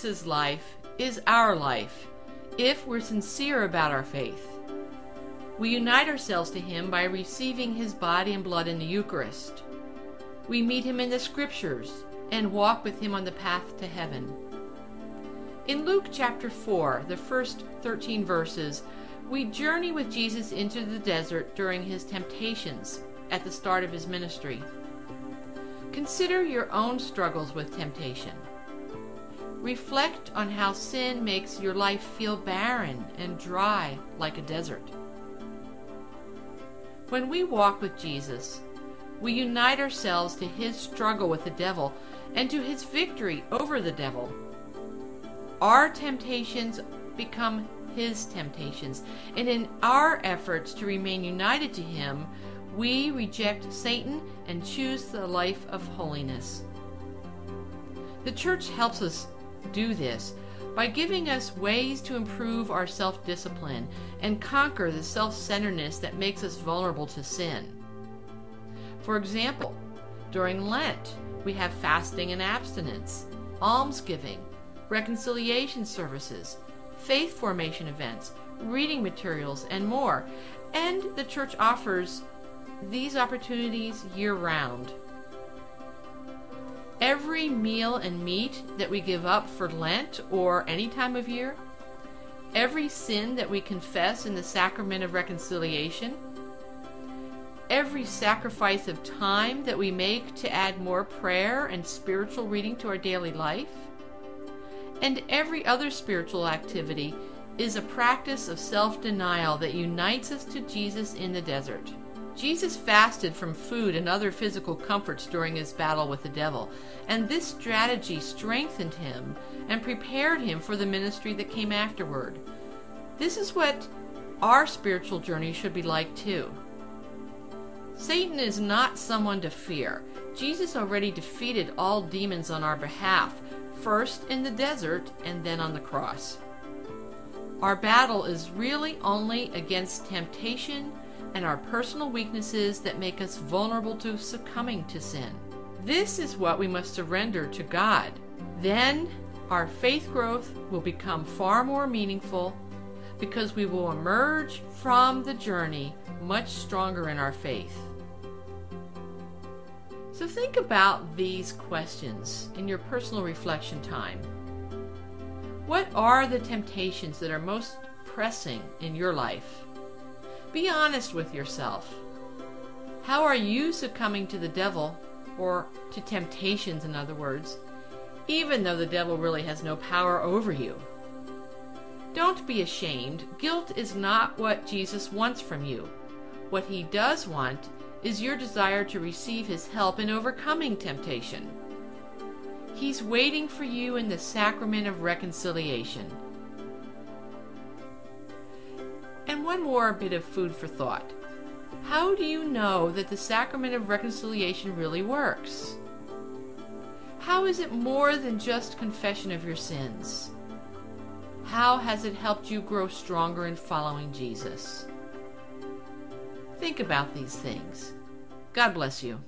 Jesus' life is our life if we're sincere about our faith. We unite ourselves to him by receiving his body and blood in the Eucharist. We meet him in the Scriptures and walk with him on the path to heaven. In Luke chapter 4, the first 13 verses, we journey with Jesus into the desert during his temptations at the start of his ministry. Consider your own struggles with temptation. Reflect on how sin makes your life feel barren and dry like a desert. When we walk with Jesus, we unite ourselves to his struggle with the devil and to his victory over the devil. Our temptations become his temptations, and in our efforts to remain united to him, we reject Satan and choose the life of holiness. The church helps us do this by giving us ways to improve our self-discipline and conquer the self-centeredness that makes us vulnerable to sin. For example, during Lent, we have fasting and abstinence, almsgiving, reconciliation services, faith formation events, reading materials, and more. And the church offers these opportunities year-round. Every meal and meat that we give up for Lent or any time of year, every sin that we confess in the sacrament of reconciliation, every sacrifice of time that we make to add more prayer and spiritual reading to our daily life, and every other spiritual activity is a practice of self-denial that unites us to Jesus in the desert. Jesus fasted from food and other physical comforts during his battle with the devil, and this strategy strengthened him and prepared him for the ministry that came afterward. This is what our spiritual journey should be like too. Satan is not someone to fear. Jesus already defeated all demons on our behalf, first in the desert and then on the cross. Our battle is really only against temptation and our personal weaknesses that make us vulnerable to succumbing to sin. This is what we must surrender to God. Then our faith growth will become far more meaningful because we will emerge from the journey much stronger in our faith. So think about these questions in your personal reflection time. What are the temptations that are most pressing in your life? Be honest with yourself. How are you succumbing to the devil, or to temptations in other words, even though the devil really has no power over you? Don't be ashamed. Guilt is not what Jesus wants from you. What he does want is your desire to receive his help in overcoming temptation. He's waiting for you in the sacrament of reconciliation. And one more bit of food for thought. How do you know that the sacrament of reconciliation really works? How is it more than just confession of your sins? How has it helped you grow stronger in following Jesus? Think about these things. God bless you.